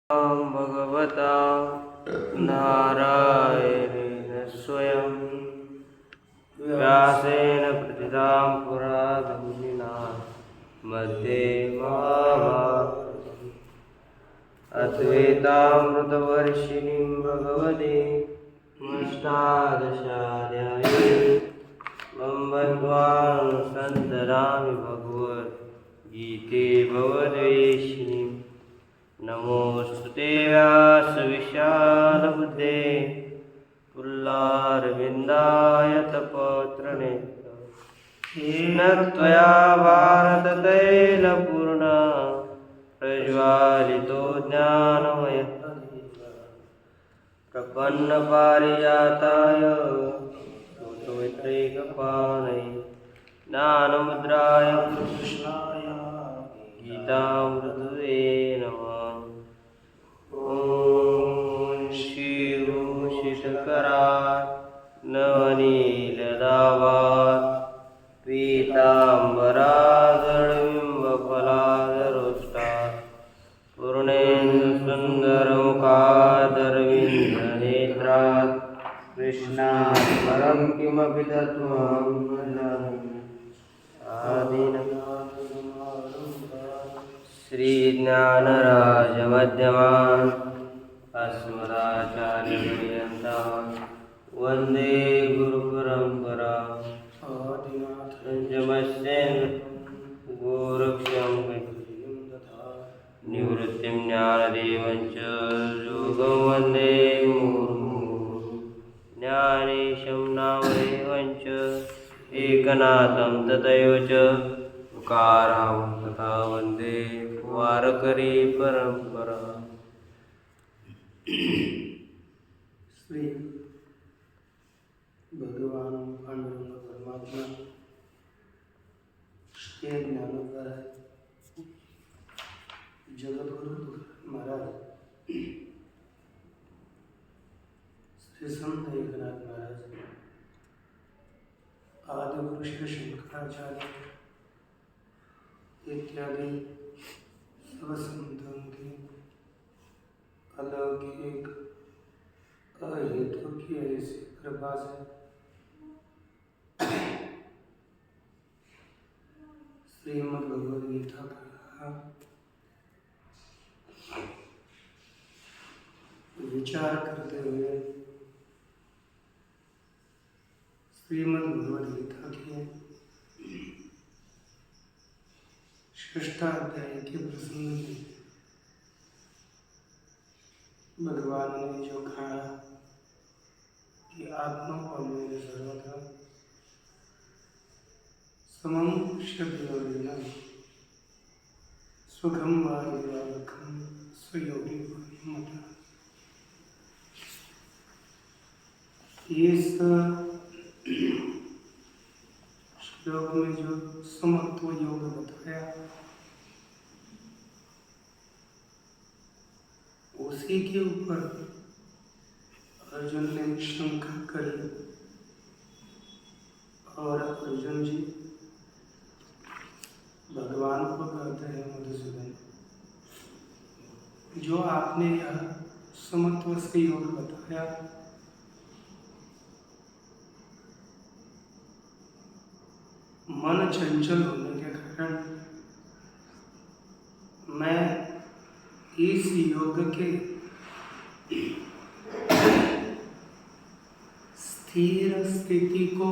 भगवता नारायणेन स्वयं व्यासेन प्रतिदां पुराणमुनिना मध्ये महाभारतम् अद्वैतामृतवर्षिणीं भगवतीं अष्टादशाध्यायीं भगवान् सन्ददामि भगवद्गीते भवद्वेषिणीं नमोऽस्तुते व्यासविशालबुद्धे पुल्लारविन्दाय तपत्रनेत्र येन त्वया भारततैलपूर्णा प्रज्वालितो ज्ञानमयः प्रपन्नपारिजाताय स्तोत्रैकपाणये ज्ञानमुद्राय कृष्णाय गीतामृतये नमः। ॐ श्रीगुरुशिखराय नवनीलदावात् पीताम्बराधरबिम्बफलाधरोष्टात् पूर्णेन्दुसुन्दरमुखादरविन्दनेत्रात् कृष्णात् परं किमपि तत्त्वं न जानामि। श्रीज्ञानराजमध्यमान् अस्मदाचार्यपर्यन्तान् वन्दे गुरुपरम्परां। गोरक्षं निवृत्तिं ज्ञानदेवं च योगं वन्दे मुहुर्मुहुः। ज्ञानेशं नामदेवं च एकनाथं तथैव च तुकारां तथा वन्दे वारकरी परंपरा। श्री भगवान पांडुरंग परमात्मा श्री ज्ञानोद्धार जगद्गुरु महाराज श्री संत एकनाथ महाराज आदिगुरु श्री शंकराचार्य इत्यादि सब संतों की अलौकिक अहेतु की ऐसी कृपा से श्रीमद् भगवद गीता का विचार करते हुए श्रीमद् भगवद गीता के षष्ठाध्याय के प्रसंग में भगवान ने जो कहा कि आत्मा को मेरे सर्वथा समम शब्दों सुखम वायुखम स्वयोगी मता। इस श्लोक में जो समत्व योग बताया उसी के ऊपर अर्जुन ने शंका करी और अर्जुन जी भगवान को कहते हैं मधुसूदन, जो आपने यह समत्व से योग बताया मन चंचल होने के कारण मैं इस योग के स्थिर स्थिति को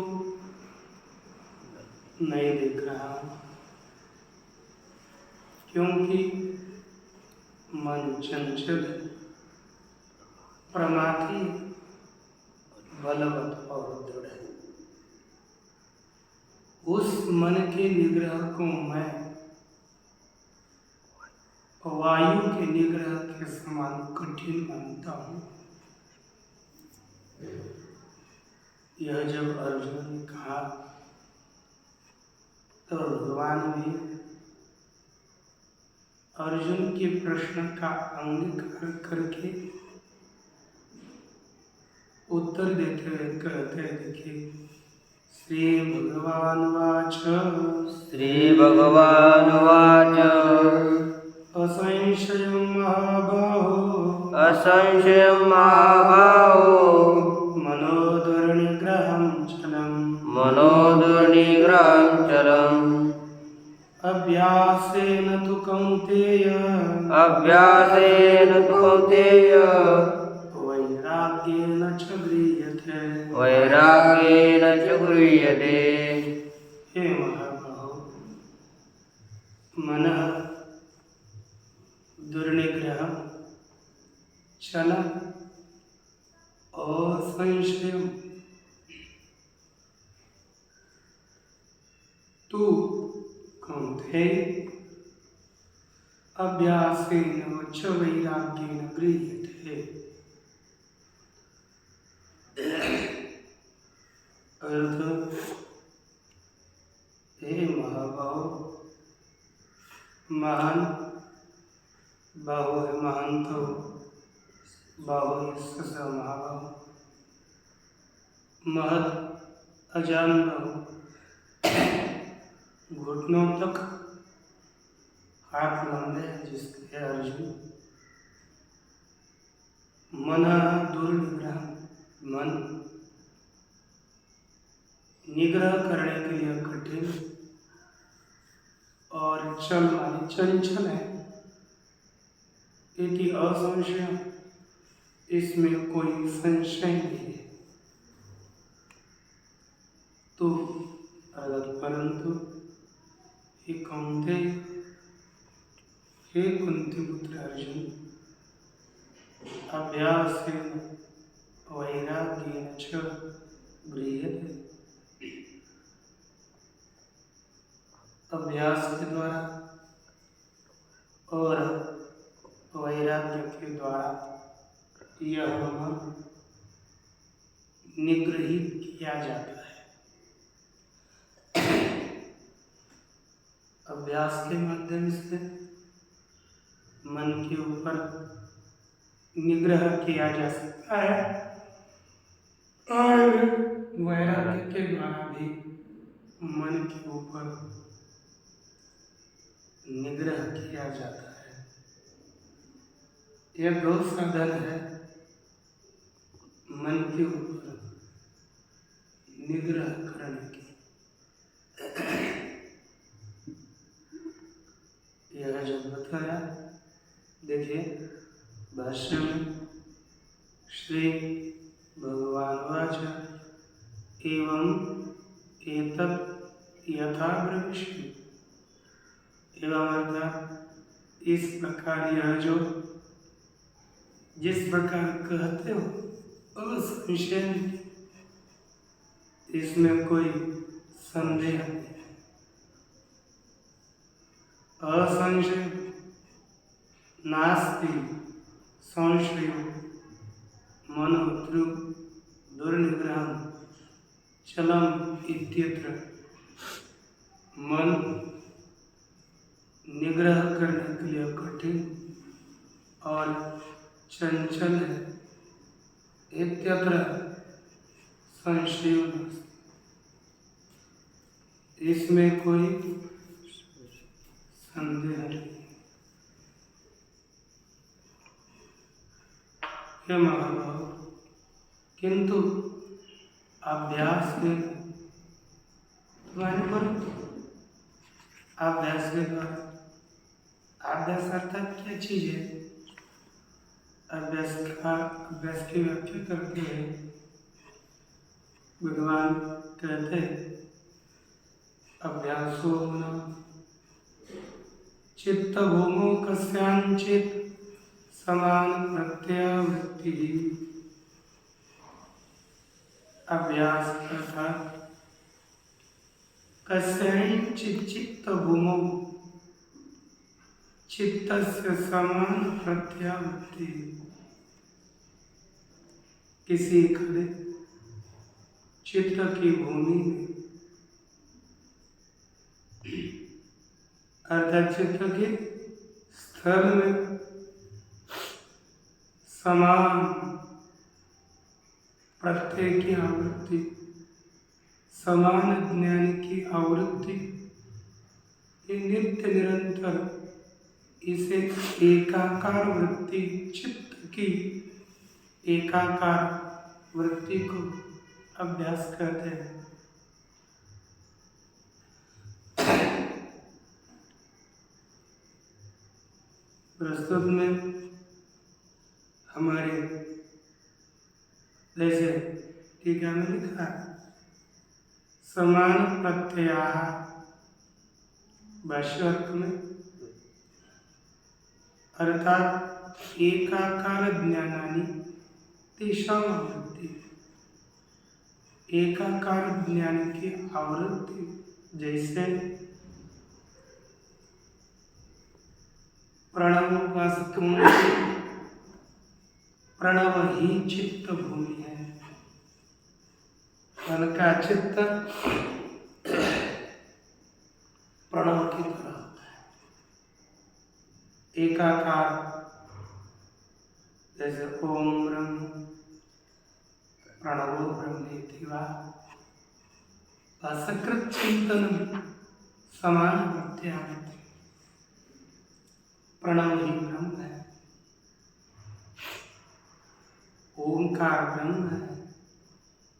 नहीं देख रहा हूं, क्योंकि मन चंचल प्रमाथी बलवत और दृढ़ है। उस मन के निग्रह को मैं वायु के निग्रह के समान कठिन मानता हूँ। यह जब अर्जुन ने कहा तो भगवान भी अर्जुन के प्रश्न का अंगीकार करके उत्तर देते हुए कहते हैं, देखिए श्री भगवान वाच असंशयं महाबाहो असंशयं महाबाहो मनोदुर्निग्रहं चलम् मनोदुर्निग्रहं चलम् अभ्यासेन तु कौन्तेय अभ्यासेन तु कौन्तेय वैराग्येन च गृह्यते वैराग्येन च गृह्यते। हे महाबाहो, मनः दुर्निग्रहं चलम् असंशयं तु कौन्तेय अभ्यासेन च वैराग्येन गृह्यते। अर्थ, हे महाबाहो, महान बाहो है महांत, बाहो ससा महाबाहो, महत अजान बाहो, घुटनों तक हाथ लंबे जिसके अर्जुन। मन दुर्निग्रह, मन निग्रह करने के लिए कठिन और चल माने चंचल है। इति असंशय, इसमें कोई संशय नहीं है। तो परंतु हे कौन्तेय, हे कुंती पुत्र अर्जुन, अभ्यासेन वैराग्येन च गृह्यते। अभ्यास के द्वारा और वैराग्य के द्वारा यह मन निगृहित किया जाता है। अभ्यास के माध्यम से मन के ऊपर निग्रह किया जा सकता है और वैराग्य के द्वारा भी मन के ऊपर निग्रह किया जाता है। यह दो साधन है मन के ऊपर निग्रह करने की। यह जब बताया, देखिए भाष्य में श्री भगवान वाच एवं एतत् यथा ब्रह्मषि, एवं अर्थात इस प्रकार यह जो जिस प्रकार कहते हो असंशय, इसमें कोई संदेह नहीं है। असंशय नास्ति संशय मनो दुर्निग्रहं चलम् इत्यत्र मन निग्रह करने के लिए कठिन और चंचल है। इत्यत्र संशय, इसमें कोई संदेह नहीं। हे महाभाव, किंतु अभ्यास में अभ्यास के द्वारा, अभ्यास अर्थात क्या चीज है? अभ्यास की व्याख्या करते हैं भगवान, कहते हैं अभ्यासो न चित्त भूमो कस्यांचित समान प्रत्यावृत्ति। अभ्यास अर्थात कस्यांचित चित्त भूमो चित्तस्य समान प्रत्यावृत्ति। किसी खड़े चित्त की भूमि में, अर्थात चित्त के स्थल में समान प्रत्यय की आवृत्ति, समान ज्ञान की आवृत्ति, ये नित्य निरंतर इसे एकाकार वृत्ति, चित्त की एकाकार वृत्ति को अभ्यास करते हैं। प्रस्तुत में हमारे जैसे टीका में लिखा समान प्रत्ययाः भाष्यार्थ में अर्थात एकाकार ज्ञानानि तेषां आवृत्ति, एकाकार ज्ञान की आवृत्ति जैसे प्रणव उपासकों की प्रणव ही चित्त भूमि है, उनका चित्त प्रणव की तरह होता है, एकाकार जैसे ओम ब्रह्म प्रणवो ब्रह्मेति वा असकृत चिंतन समान प्रत्याय प्रणव ही ब्रह्म है, ओंकार ब्रह्म है।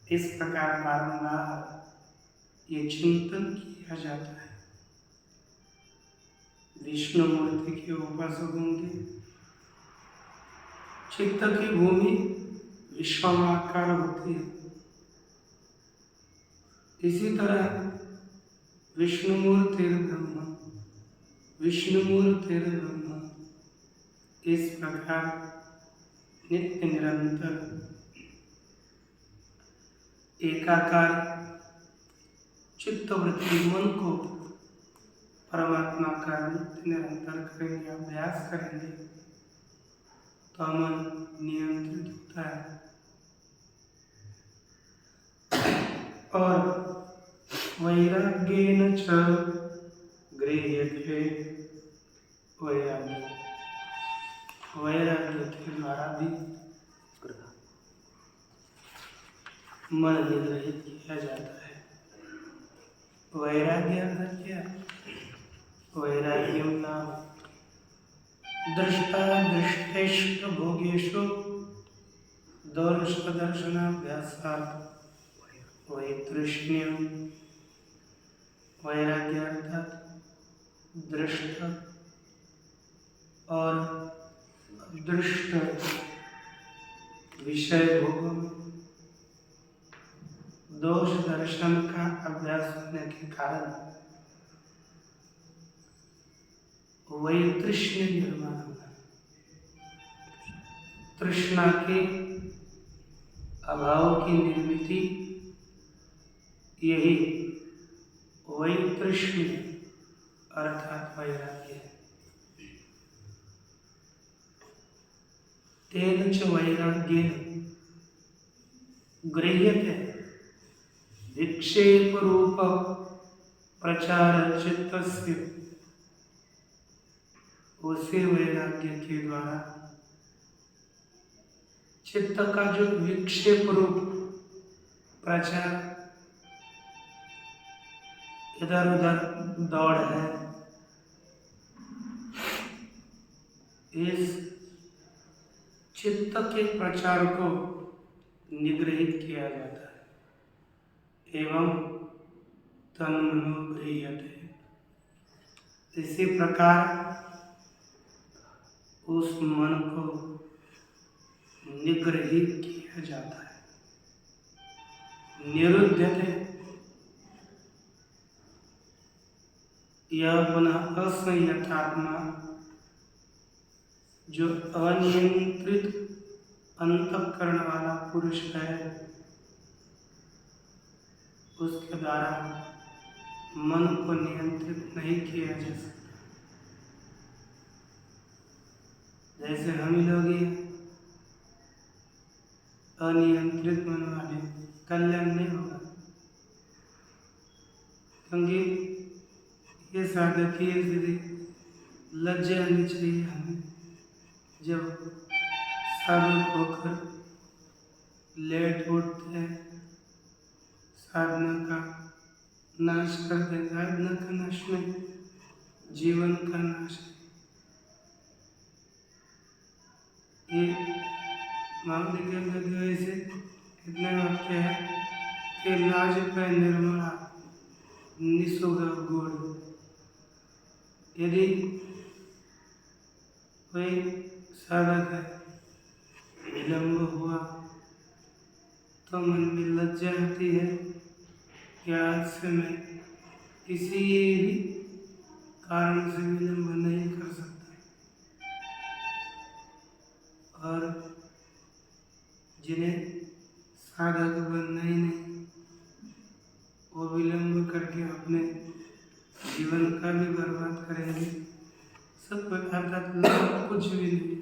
इस प्रकार बारंबार ये चिंतन किया जाता है। विष्णु मूर्ति के उपासकों के चित्त की भूमि विश्वाकार होती है। इसी तरह विष्णुमूर्ति ब्रह्म, विष्णुमूर्ति ब्रह्म इस प्रकार नित्य निरंतर एकाकार चित्तवृत्ति मन को परमात्मा का नित्य निरंतर करेंगे, अभ्यास करेंगे तो मन नियंत्रित होता है। और वैराग्येन च गृह्यते, वैराग्य के द्वारा भी मन निग्रहित किया जाता है। वैराग्य अर्थ क्या? वैराग्यम नाम दृष्टा दृष्टेष्ट भोगेषु दर्शनाभ्यासात् वैतृष्ण्यम। वैराग्य अर्थात दृष्ट और दृष्ट विषय भोगों में दोष दर्शन का अभ्यास होने के कारण वही तृष्ण निर्माण होगा। तृष्णा के अभाव की निर्मिति यही वही तृष्ण अर्थात वैराग्य है। तेन च वैराग्येन गृह्यते विक्षेप रूप प्रचार चित्तस्य। उसी वैराग्य के द्वारा चित्त का जो विक्षेप रूप प्रचार इधर उधर दौड़ है, इस चित्त के प्रचार को निग्रहित किया जाता है एवं तन्मनो गृह्यते। इसी प्रकार उस मन को निग्रहित किया जाता है, निरुध्यते। यह पुनः असंयतात्मा जो अनियंत्रित अंतःकरण वाला पुरुष है, उसके द्वारा मन को नियंत्रित नहीं किया जा सकता। जैसे हम लोग ये अनियंत्रित मन वाले कल्याण नहीं होगा, क्योंकि ये साधक की स्थिति लज्जा आनी चाहिए हमें। जब साधक होकर लेट उठते हैं, साधना का नाश कर देगा, साधना का नाश नहीं, जीवन का नाश है। मामले के अंदर ऐसे इतने वाक्य है कि लाज पे निर्मला निशुद्ध गुण। यदि कोई साधक है, विलंब हुआ तो मन में लज्जा आती है कि आज से मैं किसी भी कारण से विलंब नहीं कर सकता। और जिन्हें साधक बनना ही नहीं, वो विलंब करके अपने जीवन का भी बर्बाद करेंगे। सब अर्थात लाभ कुछ भी नहीं।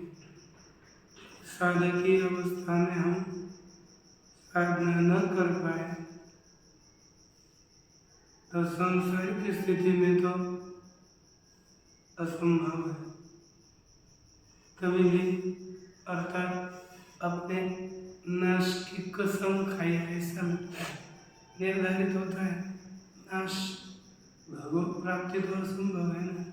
साधक की अवस्था में हम साधना न कर पाए तो संसार की स्थिति में तो असंभव है। कभी भी अर्थात अपने नाश की कसम खाई ऐसा लगता है, निर्धारित होता है नाश, भगवत प्राप्ति तो असंभव है ना।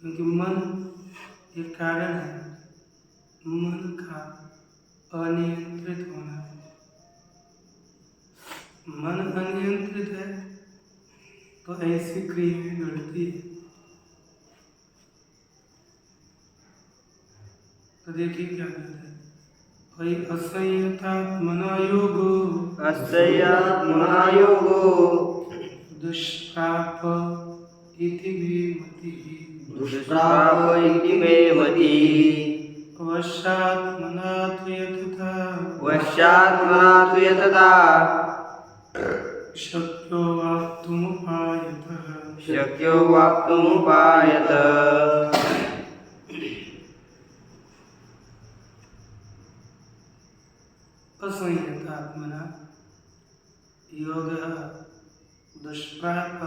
क्योंकि मन एक कारण है, मन का अनियंत्रित होना। मन अनियंत्रित है तो ऐसी क्रियाएं घटती है। तो देखिए क्या कहते हैं, वही असंयतात्मना योगो, असंयतात्मना योगो दुष्प्राप इति मे मतिः, दुष्प्राप इति मे मतिः, वशात्मना तु यतता, वशात्मना तु यतता, शक्यो वाप्तुमुपायतः, शक्यो वाप्तुमुपायतः। असंयतात्मना योगः दुष्प्राप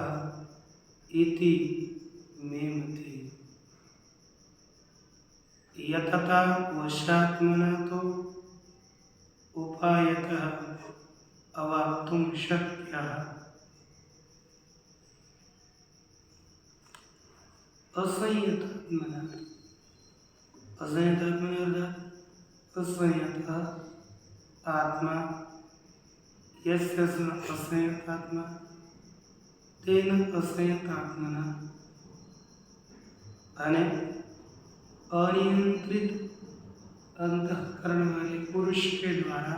इति मे मतिः, यतता वशात्मना तो उपायतः अवाप्तुं शक्यः। असंयतात्मना, असंयतात्मना अर्थात असंयतः आत्मा, यस्य असंयतात्मा तेन असंयतात्मना, अनियंत्रित अंतःकरण वाले पुरुष के द्वारा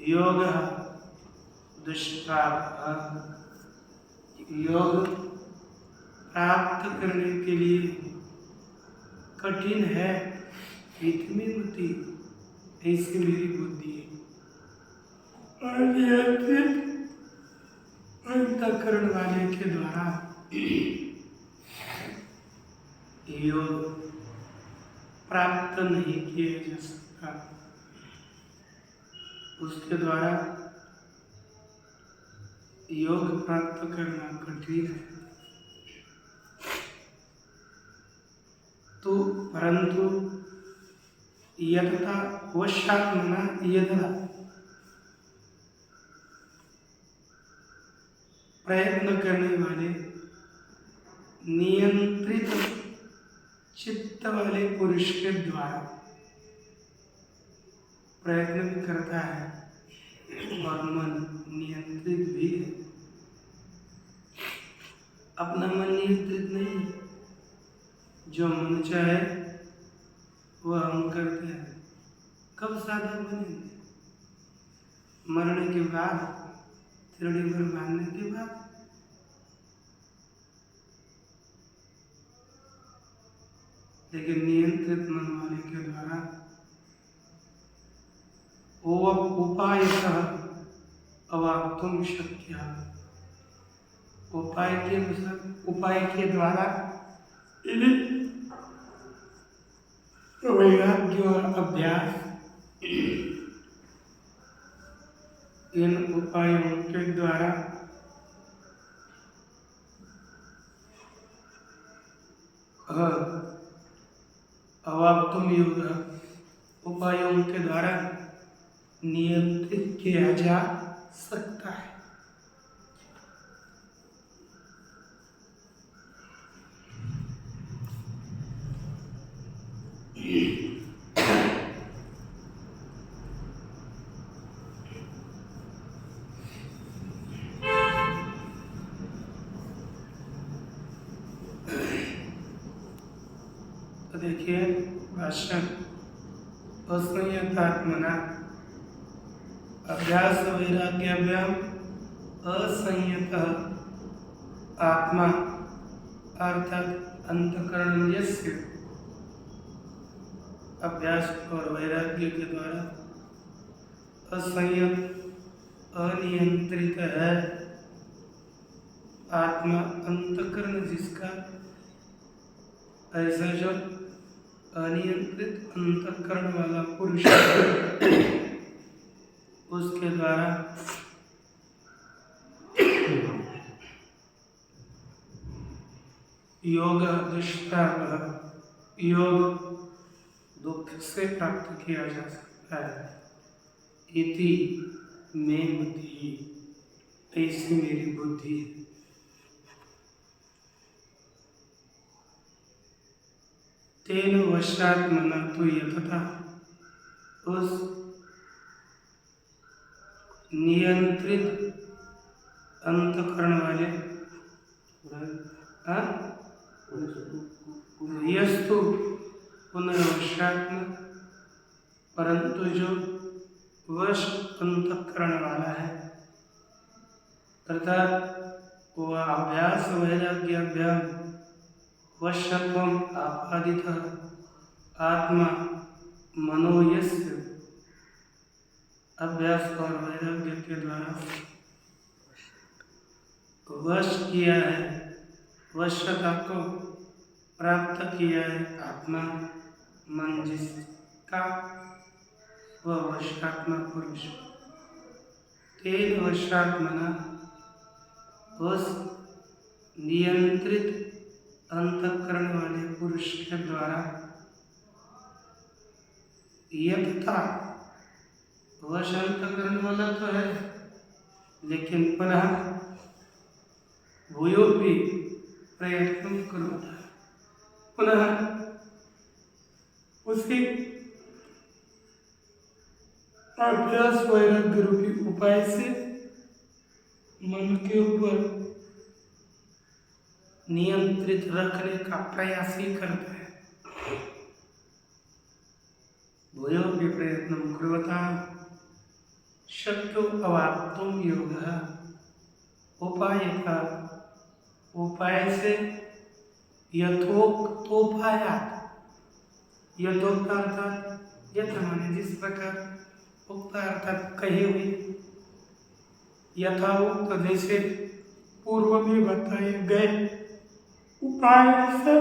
योग दुष्प्राप, योग प्राप्त करने के लिए कठिन है, इतनी मति ऐसी मेरी बुद्धि है। अनियंत्रित अंतःकरण वाले के द्वारा योग प्राप्त नहीं किया जा सकता, उसके द्वारा योग प्राप्त करना कठिन है। तो परंतु यतता वशात्मना, यतता प्रयत्न करने वाले नियंत्रित चित्त वाले पुरुष के द्वारा प्रयत्न भी करता है और मन नियंत्रित भी है। अपना मन नियंत्रित नहीं, जो मन चाहे वह हम करते हैं। कब साधक बनेंगे? मरने के बाद, तिरड़ी पर बांधने के बाद। लेकिन नियंत्रित मन वाले के द्वारा उपायतः अवाप्तुं शक्यः, उपाय के द्वारा वैराग्य और अभ्यास, इन उपायों के द्वारा अवाप्तुम योग, उपायों के द्वारा नियंत्रित किया जा सकता है। तो देखिए भाषण असंयतात्मना अभ्यास वैराग्याभ्याम असंयत आत्मा अर्थात अंतःकरण यस्य अभ्यास और वैराग्य के द्वारा असंयत अनियंत्रित है आत्मा अंतःकरण जिसका, ऐसा जो अनियंत्रित अंतःकरण वाला पुरुष उसके द्वारा योग दुष्प्राप योग दुख से प्राप्त किया जा सकता है। इति मे मति, ऐसी मेरी बुद्धि है। तेन वशात्मना तो यथता, उस नियंत्रित अंतःकरण वाले यस्तु पुनर्वशात्म, परंतु जो वश अंतःकरण वाला है अर्थात वह अभ्यास वैराग्याभ्याम वशत्वम आपादित आत्मा मनोयस्य, अभ्यास और वैराग्य के द्वारा वश किया है, वशता को प्राप्त किया है आत्मा मन जिसका, वह वशात्मा पुरुष। तेन वशात्मना, उस नियंत्रित अंतःकरण वाले पुरुष के द्वारा यथा, वश अंतःकरण वाला तो है लेकिन पुनः भूयोपि प्रयत्न करोता, पुनः उसी अभ्यास वैराग्य रूपी उपाय से मन के ऊपर नियंत्रित रखने का प्रयास ही करता है। भूयोपि प्रयत्नं कुर्वता शक्यो अवाप्तुं योगः, उपाय का, उपाय से यथोक्तोपायात्, यथोक्त अर्थात यथा माने जिस प्रकार, उक्त अर्थात कही हुई, यथाउक्त जैसे पूर्व में बताए गए उपाय से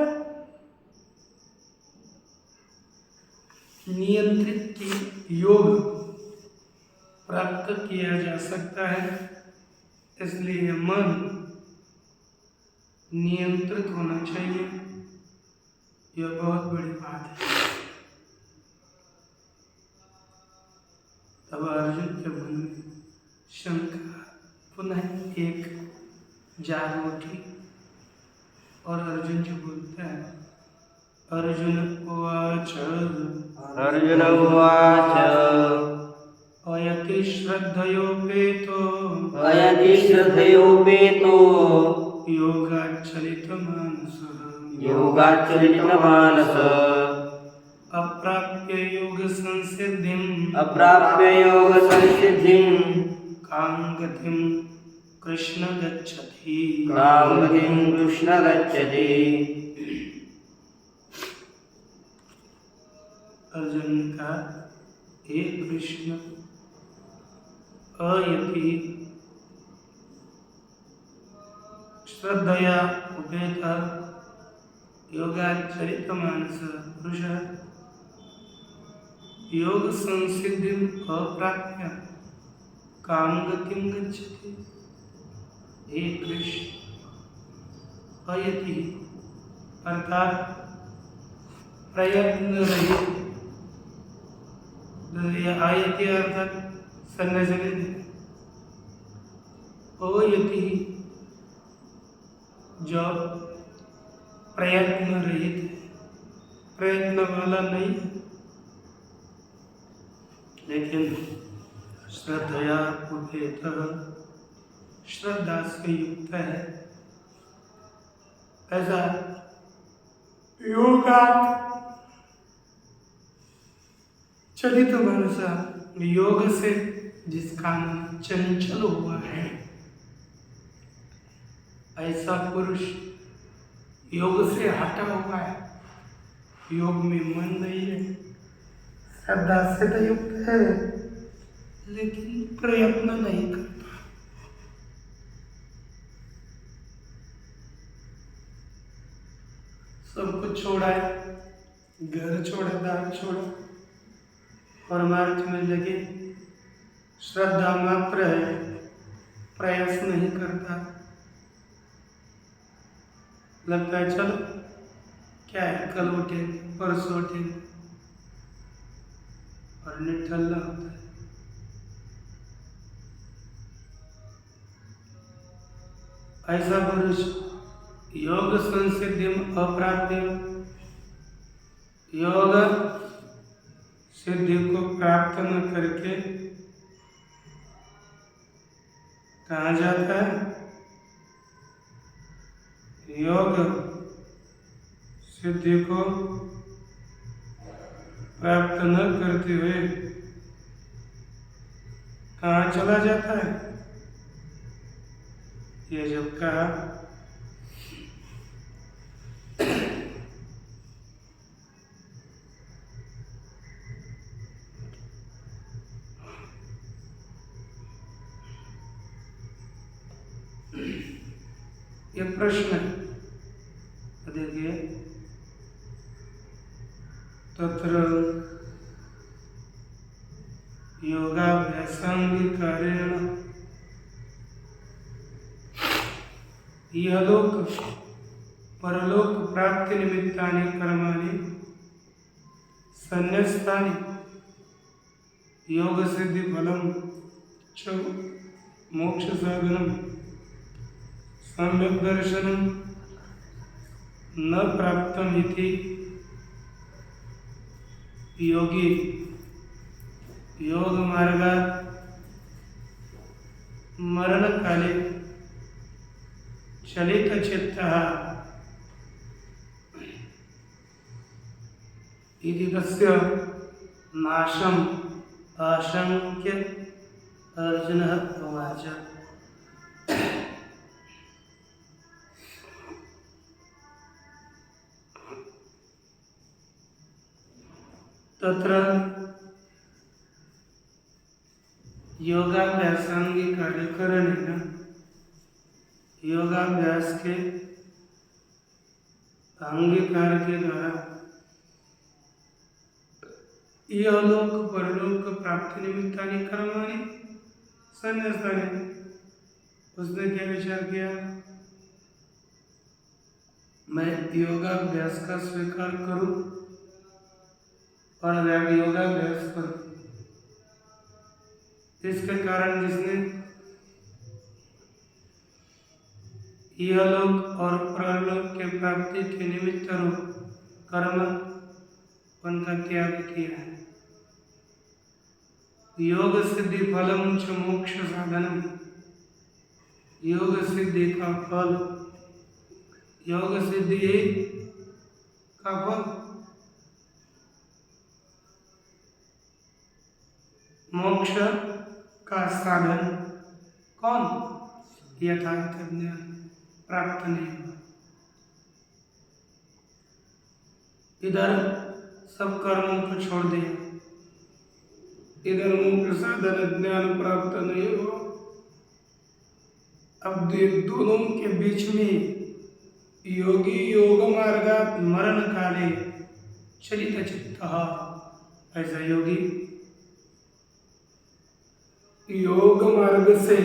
नियंत्रित की योग प्राप्त किया जा सकता है। इसलिए मन नियंत्रित होना चाहिए, यह बहुत बड़ी बात है। तब अर्जुन के मन में शंका पुनः एक जाग उठी और अर्जुन जो बोलता है, अर्जुन उवाच, अर्जुन उवाच, अयति श्रद्धयोपेतो, अयति श्रद्धयोपेतो योगाच्चलितमानसः, योगाच्चलितमानसः, अप्राप्य योग संसिद्धिं, अप्राप्य योग संसिद्धिं, कांगतिं कृष्ण गच्छति, कामगतिं कृष्ण गच्छति। अर्जुन ने कहा, हे कृष्ण, अयति श्रद्धया उपेत योगाचरितमानस पुरुष योग संसिद्धिं अप्राप्य कामगतिं गच्छति। हे कृष्ण, अयति अर्थात प्रयत्न रहित, आयति अर्थात संरचने अयति जो प्रयत्न रहित है, प्रयत्न वाला नहीं, लेकिन श्रद्धया उपेतः, श्रद्धा से युक्त है। ऐसा योगा चलित मनसा, योग से जिसका मन चंचल हुआ है, ऐसा पुरुष योग से हटा हुआ है, योग में मन नहीं है, श्रद्धा से तो युक्त है, लेकिन प्रयत्न नहीं करता। सब कुछ छोड़ा है, घर छोड़ा, दार छोड़ा, परमार्थ में लगे, श्रद्धा मात्र है, प्रयास नहीं करता। लगता है चलो क्या है, कल उठेंगे, परसों उठेंगे, और निठल्ला होता है। ऐसा पुरुष योग संसिद्धि अप्राप्य, योग सिद्धि को प्राप्त न करके कहाँ जाता है? योग सिद्धि को प्राप्त न करते हुए कहाँ चला जाता है? ये जब कहा ये प्रश्न है, देखिए, तत्र योगाभ्यासांगीकारेण इहलोक परलोक प्राप्ति निमित्तानि कर्माणि संन्यस्तानि योग सिद्धि फलम च मोक्ष साधनम सम्यक दर्शनम न प्राप्तम इति योगी योग मार्गात् मरण काले चलित चित्तः इति तस्य नाशम आशंक्य अर्जुनः उवाच। तत्र योगाभ्यासांगीकारेण योगाभ्यास के अंगीकार के द्वारा इहलोक परलोक प्राप्ति निमित्तानि कर्माणि संन्यस्तानि। उसने क्या विचार किया? मैं योगाभ्यास का स्वीकार करूं और योगाभ्यास करूं, इसके कारण जिसने इहलोक और परलोक के प्राप्ति के निमित्त रूप कर्म उनका त्याग किया है। योग सिद्धि फलम च मोक्ष साधनम, योग सिद्धि का फल, योग सिद्धि का फल मोक्ष का साधन कौन? यथार्थ ज्ञान प्राप्त नहीं हुआ। इधर सब कर्मों को छोड़ दिया, इधर मोक्ष साधन ज्ञान प्राप्त नहीं हुआ। अब दोनों के बीच में योगी योग मार्गात् मरण काले चलित चित्तः, ऐसा योगी योग मार्ग से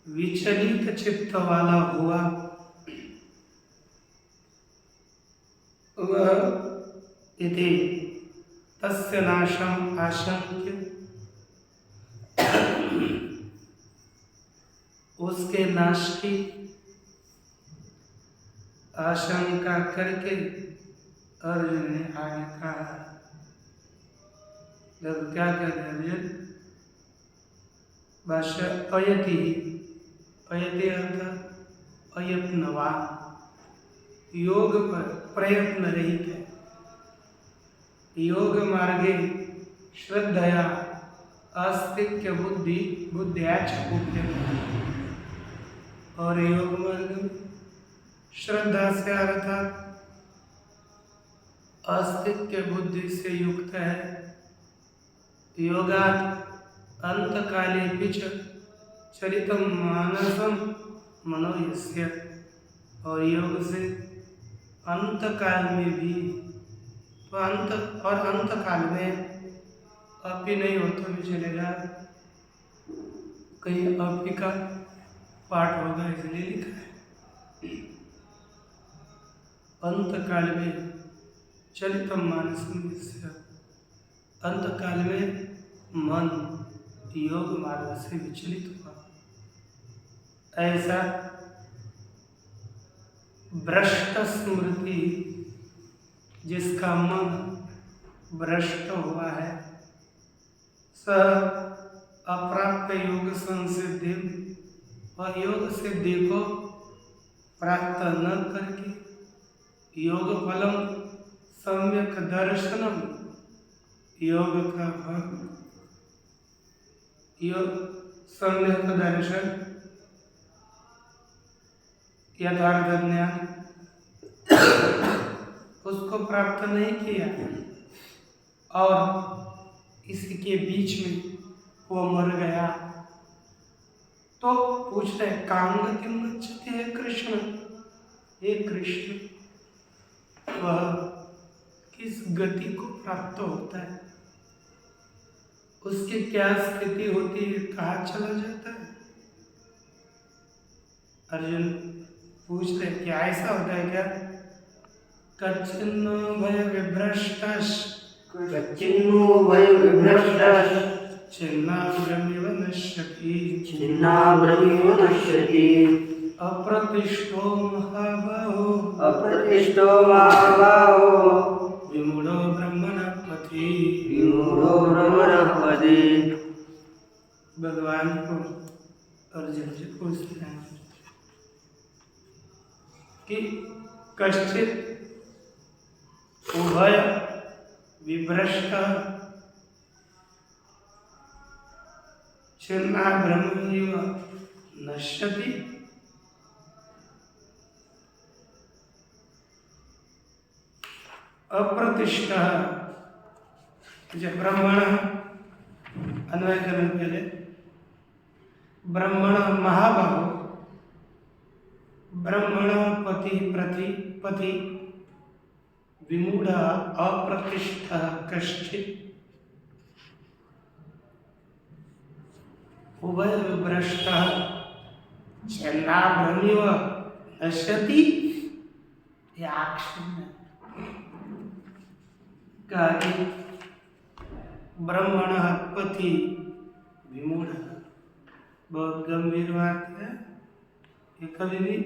विचलित चित्त वाला हुआ, वह इति तस्य नाशम आशंक्य उसके नाश की आशंका करके अर्जुन ने आगे कहा। जब क्या कहते अर्जुन? भाष्य अयति, अयति अर्थात अयत्नवान, योग पर प्रयत्न रहित है। योग मार्गे श्रद्धया आस्तिक्य बुद्धि बुद्ध्याच उच्यते। और योग मार्ग में श्रद्धा से अर्थात आस्तिक्य बुद्धि से युक्त है। योगात् अंतकाले पिच चरितम मानसम मनोयस्य। और योग से अंतकाल में भी, तो अंतकाल में अपी नहीं हो तो भी चलेगा, कहीं अपी का पाठ होगा इसलिए लिखा है। अंतकाल में चलितम मानसम, अंतकाल में मन योग मार्ग से विचलित हुआ। ऐसा भ्रष्ट स्मृति, जिसका मन भ्रष्ट हुआ है, स अप्राप्त योग संसिद्धि, और योग सिद्धि को प्राप्त न करके योग फलम सम्यक दर्शनम, योग का फल योग सम्यक दर्शन यथार्थ ज्ञान उसको प्राप्त नहीं किया, और इसके बीच में वो मर गया। तो पूछ रहे कांग किम गच्छति है कृष्ण, हे कृष्ण वह किस गति को प्राप्त होता है, उसकी क्या स्थिति होती है, कहाँ चला जाता है? अर्जुन पूछ रहे क्या ऐसा होता है क्या? कच्चिन्नो भय विभ्रष्टः, कच्चिन्नो भय विभ्रष्टः, छिन्नाभ्रमिव नश्यति, छिन्नाभ्रमिव नश्यति, अप्रतिष्ठो महाबाहो, अप्रतिष्ठो महाबाहो, विमूढो ब्रह्मणः पथि, विमूढो ब्रह्मणः पथि। भगवान को अर्जुन से पूछते हैं कि कश्चित उभय विभ्रष्ट छिन्नाभ्रमिव नश्यति, अप्रतिष्ठा, जब ब्रह्मण अन्वय करने पहले ब्रह्मण महाबाहो, ब्रह्मण पति प्रति पति, विमूढ़ अप्रतिष्ठ कश्चित, उभय विभ्रष्ट छिन्नाभ्रमिव नश्यति। कहा कि ब्रह्मण पति विमूढ़, बहुत गंभीर बात है। ये कभी भी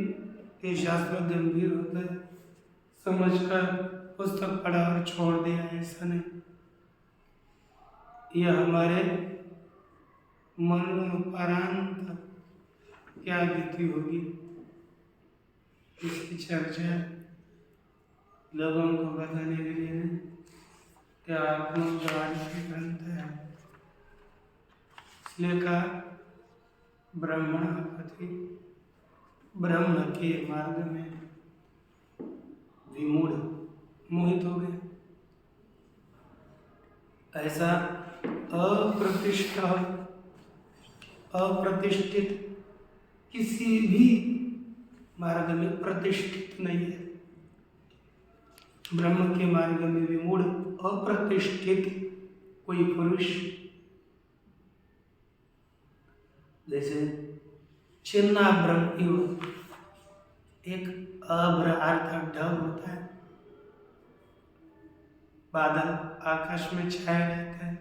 ये शास्त्र गंभीर होता है समझकर पुस्तक पढ़ा और छोड़ दिया, ऐसा नहीं। यह हमारे मन में परांत क्या बीती होगी, इसकी चर्चा लोगों को बताने के लिए नहीं, क्या आत्मज्ञान के ग्रंथ है। इसलिए कहा ब्राह्मण पति ब्रह्म के मार्ग में विमूढ़ मोहित हो गए। ऐसा अप्रतिष्ठित किसी भी मार्ग में प्रतिष्ठित नहीं है। ब्रह्म के मार्ग में विमूढ़ अप्रतिष्ठित कोई पुरुष, जैसे छिन्नाभ्रम, एक अभ्र अर्थात ढग होता है, बादल आकाश में छाया रहता है,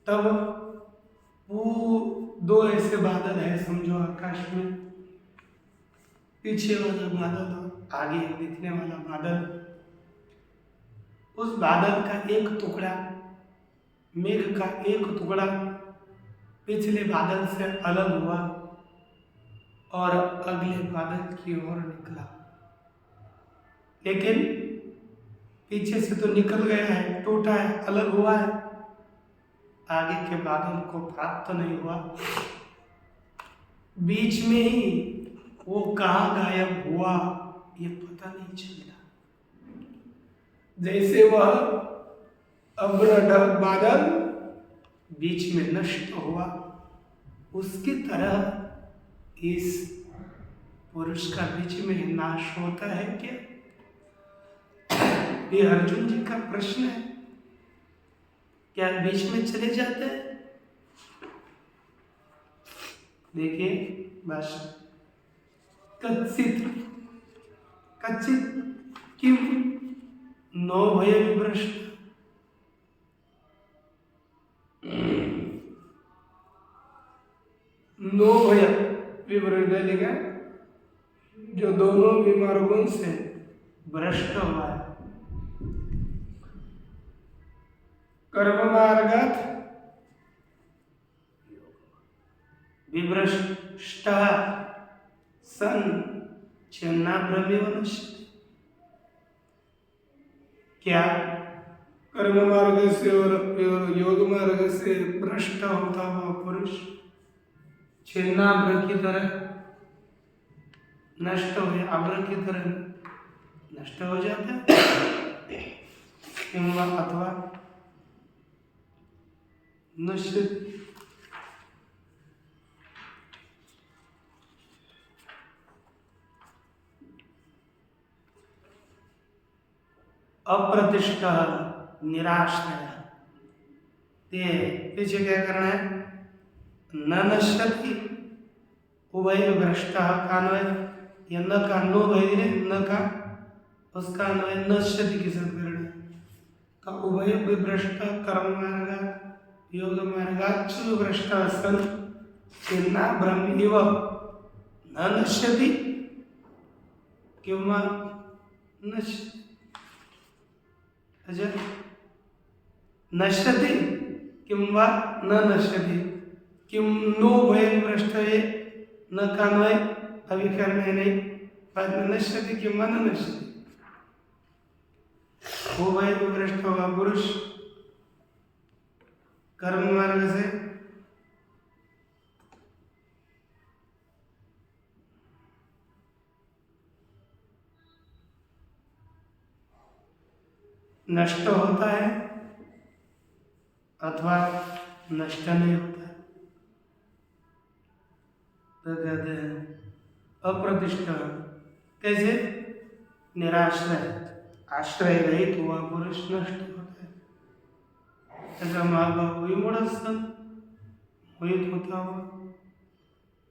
तब दो ऐसे बादल है समझो आकाश में, पीछे वाला बादल और आगे दिखने वाला बादल। उस बादल का एक टुकड़ा, मेघ का एक टुकड़ा पिछले बादल से अलग हुआ और अगले बादल की ओर निकला, लेकिन पीछे से तो निकल गया है, टूटा है, अलग हुआ है, आगे के बादल को प्राप्त तो नहीं हुआ। बीच में ही वो कहाँ गायब हुआ ये पता नहीं चलता। जैसे वह अब्रढ़ बादल बीच में नष्ट हुआ, उसकी तरह इस पुरुष का बीच में नाश होता है क्या? ये अर्जुन जी का प्रश्न है। क्या बीच में चले जाते हैं? देखिए भाषा, कच्चित किम नो भय विभ्रष्ट। नो भय विभ्रष्ट लिखा, जो दोनों विमार्गों से भ्रष्ट हुआ है। कर्म मार्गात विभ्रष्ट सन छिन्नाभ्रमेव नश्यति। क्या कर्म मार्ग से और योग मार्ग से भ्रष्ट होता हुआ पुरुष छिन्नाभ्र की तरह नष्ट हो या अभ्र की तरह नष्ट हो जाता है, किंवा अथवा नश्यति। अप्रतिष्ठ निराश्रय, ते पीछे क्या करना है? न नश्यति उभय भ्रष्ट का अन्वय, या न का नो भय, न का उसका अन्वय नश्यति के साथ करना है। का उभय विभ्रष्ट कर्म मार्ग योग मार्गाच्च विभ्रष्ट सन छिन्ना ब्रह्म इव न नश्यति किंवा नश्यति। नश्यति किंवा न नश्यति, किम नो भय भ्रष्ट है, न का अन्वय अभी करने नहीं, बाद में नश्यति किंवा न नश्यति। वो भय भ्रष्ट होगा पुरुष कर्म मार्ग से नष्ट होता है अथवा नष्ट नहीं होता है, तो कहते हैं अप्रतिष्ठ। कैसे? निराश्रय, आश्रय रहित हुआ पुरुष नष्ट होता है। ऐसा माँ बाप विमूढ़ मोहित होता हुआ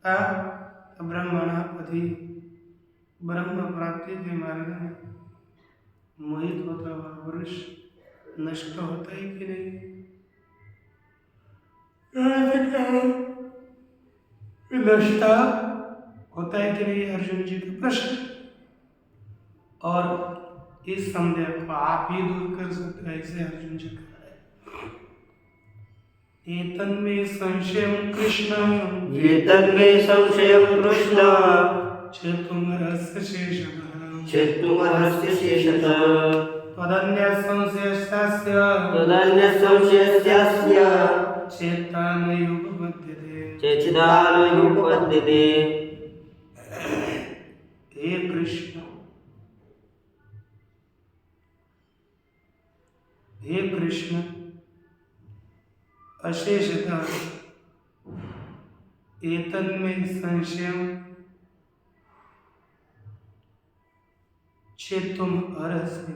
का ब्रह्मणापति ब्रह्म प्राप्ति के मार्ग में मोहित होता हुआ पुरुष नष्ट होता है कि नहीं? नष्ट होता है कि नहीं, अर्जुन जी का प्रश्न। और इस संदेह को आप ही दूर कर सकते हैं, ऐसे अर्जुन जी कह रहे हैं। एतन्मे संशयं कृष्ण, एतन्मे संशयं कृष्ण, चेतुमर्हस्य शेषतः, चेतुमर्हस्य शेषतः, त्वदन्यः संशयस्यास्य, तदन्यः संशयस्यास्य, चेता नयुपपद्यते, चेचिदा नयुपपद्यते। हे कृष्ण, हे कृष्ण, अशेषतः एतन्मे संशयं चेतुम अर्हसि,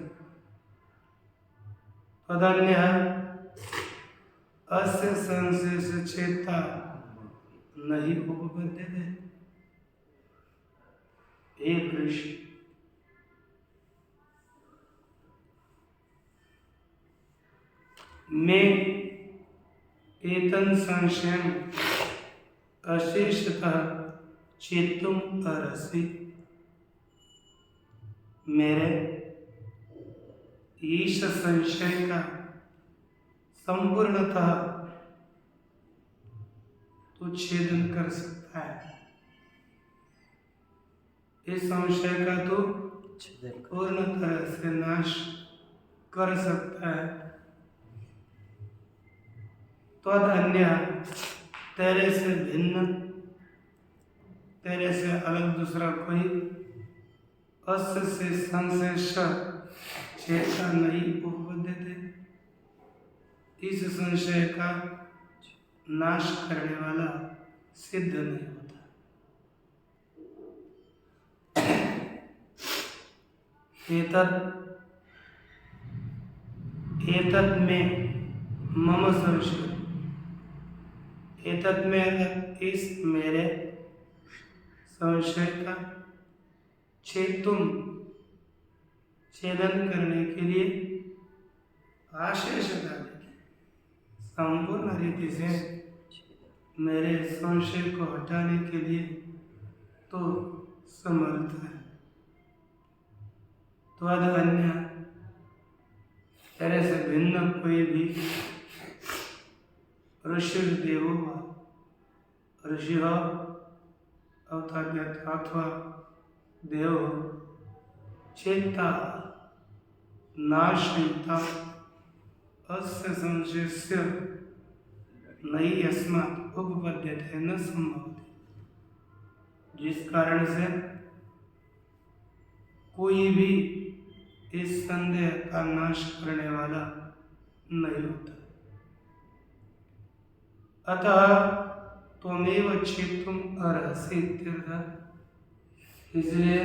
तदन्यः अस्य संशयस्य चेता नहि उपपद्यते। हे कृष्ण, मैं एतन संशयं अशेषतः चेतुम अर्हसि। मेरे ईश संशय का संपूर्णतः तू छेदन कर सकता है। इस संशय का तू पूर्ण तरह से नाश कर सकता है। तो अन्य तेरे से भिन्न, तेरे से अलग दूसरा कोई अस्य से संशय चेता नहीं उपपद्यते। इस संशय का नाश करने वाला सिद्ध नहीं होता। एतत् में मम संशय, एतत् में अगर इस मेरे संशय का छेदन करने के लिए आशेषता संपूर्ण रीति से मेरे संशय को हटाने के लिए तो समर्थ है। तो अन्य तेरे से भिन्न कोई भी ऋषि देव ऋषि हो अथवा देव चेता नाशयिता अस्य संशयस्य नई अस्मात् उपपद्यते न संभवति। जिस कारण से कोई भी इस संदेह का नाश करने वाला नहीं होता। अतः त्वमेव चेतुम अर्हसि इत्यर्थ। इसलिए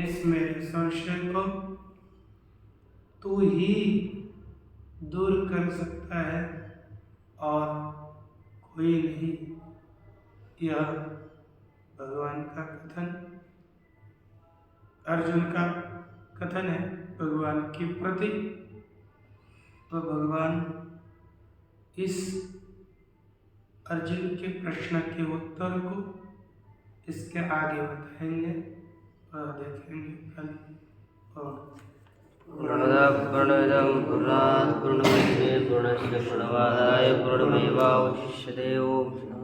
इस मेरे संशय को तू ही दूर कर सकता है और कोई नहीं। यह भगवान का कथन, अर्जुन का कथन है भगवान के प्रति। तो भगवान इस अर्जुन के प्रश्न के उत्तर को इसके आगे बताएंगे और देखेंगे कल। पूर्णमदः पूर्णमिदं पूर्णात् पूर्णमुदच्यते पूर्णस्य पूर्णमादाय पूर्णमेवावशिष्यते। ओम।